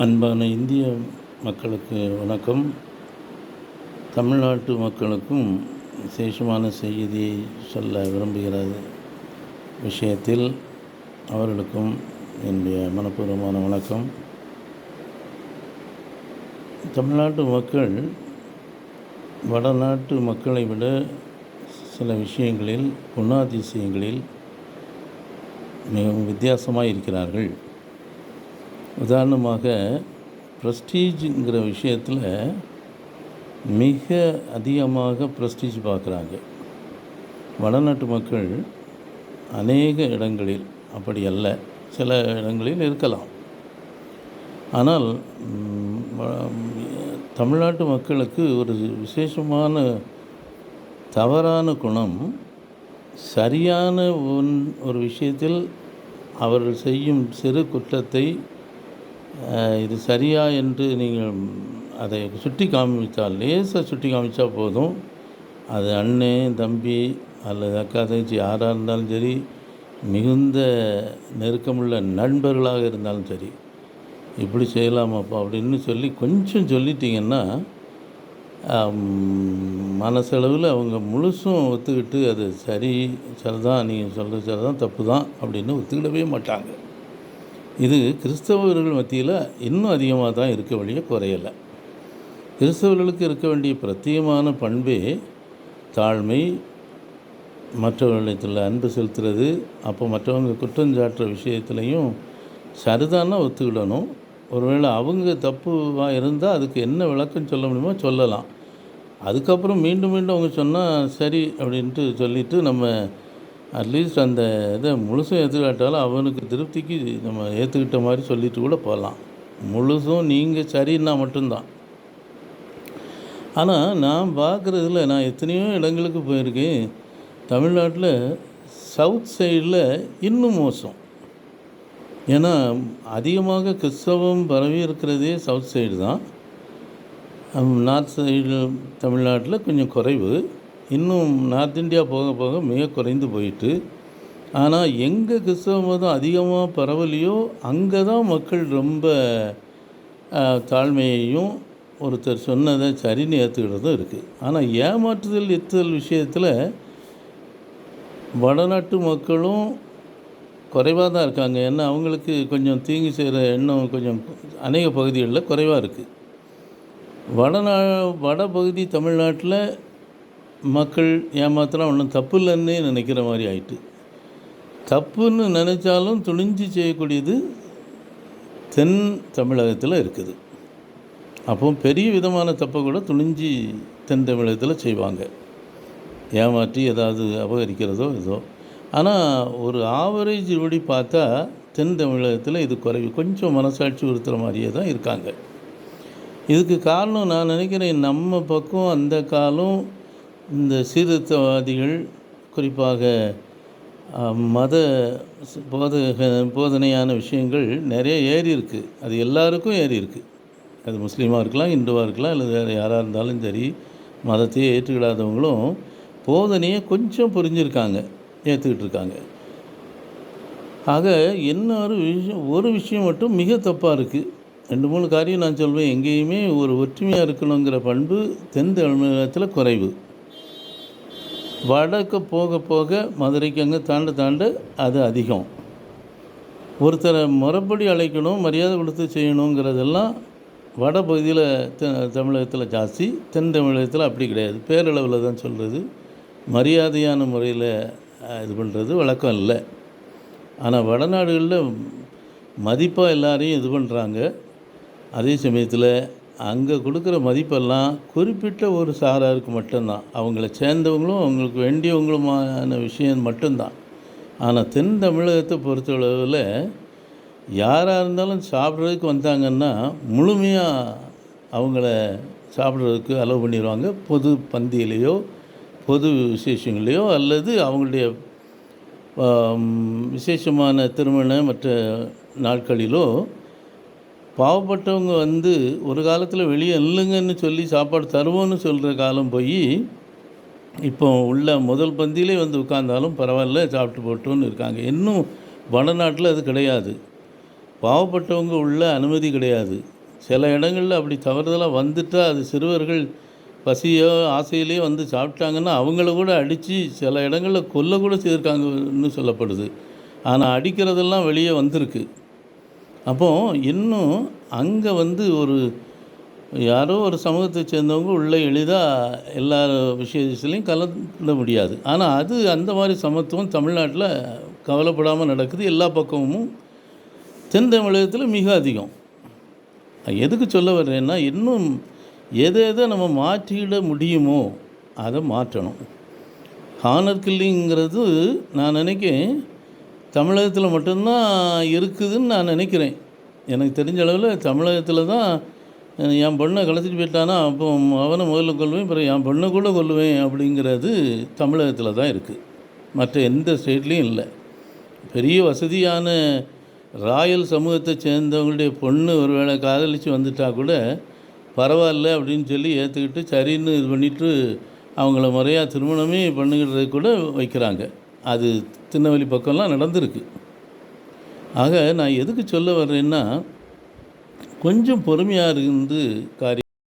அன்பான இந்திய மக்களுக்கு வணக்கம். தமிழ்நாட்டு மக்களுக்கும் விசேஷமான செய்தியை சொல்ல விரும்புகிற விஷயத்தில் அவர்களுக்கும் என்னுடைய மனப்பூர்வமான வணக்கம். தமிழ்நாட்டு மக்கள் வடநாட்டு மக்களை விட சில விஷயங்களில், குணாதிசயங்களில் மிகவும் வித்தியாசமாக இருக்கிறார்கள். உதாரணமாக, ப்ரெஸ்டீஜுங்கிற விஷயத்தில் மிக அதிகமாக ப்ரெஸ்டீஜ் பார்க்குறாங்க. வடநாட்டு மக்கள் அநேக இடங்களில் அப்படி அல்ல, சில இடங்களில் இருக்கலாம். ஆனால் தமிழ்நாட்டு மக்களுக்கு ஒரு விசேஷமான தவறான குணம், சரியான ஒரு விஷயத்தில் அவர்கள் செய்யும் சிறு குற்றத்தை இது சரியா என்று நீங்கள் அதை சுட்டி காமித்தால், லேசாக சுட்டி காமிச்சா போதும், அது அண்ணன் தம்பி அல்லது அக்கா தங்கச்சி யாராக இருந்தாலும் சரி, மிகுந்த நெருக்கமுள்ள நண்பர்களாக இருந்தாலும் சரி, இப்படி செய்யலாமாப்பா அப்படின்னு சொல்லி கொஞ்சம் சொல்லிட்டிங்கன்னா மனசளவில் அவங்க முழுசும் ஒத்துக்கிட்டு அது சரிதான், நீங்கள் சொல்கிறது சரிதான், தப்பு தான் அப்படின்னு ஒத்துக்கிடவே மாட்டாங்க. இது கிறிஸ்தவர்கள் மத்தியில் இன்னும் அதிகமாக தான் இருக்க வழிய குறையலை. கிறிஸ்தவர்களுக்கு இருக்க வேண்டிய பிரத்யேகமான பண்பே தாழ்மை, மற்றவர்களிடத்தில் அன்பு செலுத்துறது. அப்போ மற்றவங்க குற்றஞ்சாட்டுற விஷயத்துலையும் சரிதானா ஒத்துக்கிடணும். ஒருவேளை அவங்க தப்புவாக இருந்தால் அதுக்கு என்ன விளக்கம் சொல்ல முடியுமோ சொல்லலாம். அதுக்கப்புறம் மீண்டும் மீண்டும் அவங்க சொன்னால் சரி அப்படின்ட்டு சொல்லிவிட்டு நம்ம அட்லீஸ்ட் அந்த இதை முழுசும் ஏற்றுக்காட்டாலும் அவனுக்கு திருப்திக்கு நம்ம ஏற்றுக்கிட்ட மாதிரி சொல்லிட்டு கூட போகலாம். முழுசும் நீங்கள் சரின்னா மட்டும்தான். ஆனால் நான் பார்க்குறதுல, நான் எத்தனையோ இடங்களுக்கு போயிருக்கேன். தமிழ்நாட்டில் சவுத் சைடில் இன்னும் மோசம். ஏன்னா அதிகமாக கிறிஸ்தவம் பரவி இருக்கிறதே சவுத் சைடு தான். நார்த் சைடு தமிழ்நாட்டில் கொஞ்சம் குறைவு. இன்னும் நார்த் இந்தியா போக போக மிக குறைந்து போயிட்டு. ஆனால் எங்கே கிறிஸ்தவ மதம் அதிகமாக பரவலையோ அங்கே தான் மக்கள் ரொம்ப தாழ்மையையும் ஒருத்தர் சொன்னதை சரின்னு ஏற்றுக்கிறதும் இருக்குது. ஆனால் ஏமாற்றுதல் எத்துதல் விஷயத்தில் வடநாட்டு மக்களும் குறைவாக தான் இருக்காங்க. ஏன்னா அவங்களுக்கு கொஞ்சம் தீங்கு செய்கிற எண்ணம் கொஞ்சம் அநேக பகுதிகளில் குறைவாக இருக்குது. வடபகுதி தமிழ்நாட்டில் மக்கள் ஏமாத்தினா ஒன்றும் தப்பு இல்லைன்னே நினைக்கிற மாதிரி ஆயிட்டு. தப்புன்னு நினச்சாலும் துணிஞ்சு செய்யக்கூடியது தென் தமிழகத்தில் இருக்குது. அப்போ பெரிய விதமான தப்பை கூட துணிஞ்சு தென் தமிழகத்தில் செய்வாங்க, ஏமாற்றி ஏதாவது அபகரிக்கிறதோ ஏதோ. ஆனால் ஒரு ஆவரேஜ் இப்படி பார்த்தா தென் தமிழகத்தில் இது குறைவு, கொஞ்சம் மனசாட்சி உறுத்துற மாதிரியே தான் இருக்காங்க. இதுக்கு காரணம் நான் நினைக்கிறேன், நம்ம பக்கம் அந்த காலம் இந்த சீர்திருத்தவாதிகள், குறிப்பாக மத போதனையான விஷயங்கள் நிறைய ஏறி இருக்குது. அது எல்லாருக்கும் ஏறி இருக்குது. அது முஸ்லீமாக இருக்கலாம், இந்துவாக இருக்கலாம், இல்லை வேறு யாராக இருந்தாலும் சரி, மதத்தையே ஏற்றுக்கிடாதவங்களும் போதனையை கொஞ்சம் புரிஞ்சிருக்காங்க, ஏற்றுக்கிட்டு இருக்காங்க. ஆக என்ன ஒரு விஷயம் மட்டும் மிக தப்பாக இருக்குது. 2-3 காரியம் நான் சொல்வேன். எங்கேயுமே ஒரு ஒற்றுமையாக இருக்கணுங்கிற பண்பு தென் தமிழகத்தில் குறைவு. வடக்கு போக போக மதுரைக்கு அங்கே தாண்ட அது அதிகம். ஒருத்தரை முறைப்படி அழைக்கணும், மரியாதை கொடுத்து செய்யணுங்கிறதெல்லாம் வட பகுதியில் தமிழகத்தில் ஜாஸ்தி, தென் தமிழகத்தில் அப்படி கிடையாது. பேரளவில் தான் சொல்கிறது, மரியாதையான முறையில் இது பண்ணுறது வழக்கம் இல்லை. ஆனால் வடநாடுகளில் மதிப்பாக எல்லாரையும் இது பண்ணுறாங்க. அதே சமயத்தில் அங்கே கொடுக்குற மதிப்பெல்லாம் குறிப்பிட்ட ஒரு சாராருக்கு மட்டும்தான், அவங்கள சேர்ந்தவங்களும் அவங்களுக்கு வேண்டியவங்களுமான விஷயம் மட்டும்தான். ஆனால் தென் தமிழகத்தை பொறுத்தளவில் யாராக இருந்தாலும் சாப்பிட்றதுக்கு வந்தாங்கன்னா முழுமையாக அவங்கள சாப்பிட்றதுக்கு அலோவ் பண்ணிடுவாங்க. பொது பந்தியிலையோ பொது விசேஷங்களையோ அல்லது அவங்களுடைய விசேஷமான திருமண மற்ற நாட்களிலோ பாவப்பட்டவங்க ஒரு காலத்தில் வெளியே இல்லைங்கன்னு சொல்லி சாப்பாடு தருவோன்னு சொல்கிற காலம் போய் இப்போ உள்ள முதல் பந்தியிலே உட்கார்ந்தாலும் பரவாயில்ல, சாப்பிட்டு போட்டோன்னு இருக்காங்க. இன்னும் வடநாட்டில் அது கிடையாது. பாவப்பட்டவங்க உள்ள அனுமதி கிடையாது. சில இடங்களில் அப்படி தவறுதலாக வந்துட்டால் அது சிறுவர்கள் பசியோ ஆசையிலேயோ வந்து சாப்பிட்டாங்கன்னா அவங்கள கூட அடித்து சில இடங்களில் கொல்ல கூட செய்திருக்காங்கன்னு சொல்லப்படுது. ஆனால் அடிக்கிறதெல்லாம் வெளியே வந்திருக்கு. அப்போது இன்னும் அங்கே வந்து ஒரு யாரோ ஒரு சமூகத்தை சேர்ந்தவங்க உள்ளே எளிதாக எல்லா விஷயத்துலையும் கலந்துட முடியாது. ஆனால் அது அந்த மாதிரி சமத்துவம் தமிழ்நாட்டில் கவலைப்படாமல் நடக்குது. எல்லா பக்கமும் தென் தமிழகத்தில் மிக அதிகம். எதுக்கு சொல்ல வர்றேன்னா, இன்னும் எதை நம்ம மாற்றிட முடியுமோ அதை மாற்றணும். ஹானர் கில்லிங்கிறது நான் நினைக்கிறேன் தமிழகத்தில் மட்டும்தான் இருக்குதுன்னு நான் நினைக்கிறேன். எனக்கு தெரிஞ்ச அளவில் தமிழகத்தில் தான் என் பொண்ணை கடத்திட்டு போயிட்டானா அப்போ அவனை முதல்ல கொல்லுவேன், பிறகு என் பொண்ணை கூட கொல்லுவேன் அப்படிங்கிறது தமிழகத்தில் தான் இருக்குது. மற்ற எந்த ஸ்டேட்லேயும் இல்லை. பெரிய வசதியான ராயல் சமூகத்தை சேர்ந்தவங்களுடைய பொண்ணு ஒரு வேளை காதலித்து வந்துட்டா கூட பரவாயில்ல அப்படின்னு சொல்லி ஏற்றுக்கிட்டு சரின்னு இது பண்ணிவிட்டு அவங்கள முறையாக திருமணமே பண்ணுங்கிறது கூட வைக்கிறாங்க. அது திருநெல்வேலி பக்கம்லாம் நடந்திருக்கு. ஆக நான் எதுக்கு சொல்ல வர்றேன்னா, கொஞ்சம் பொறுமையாக இருந்து காரியம்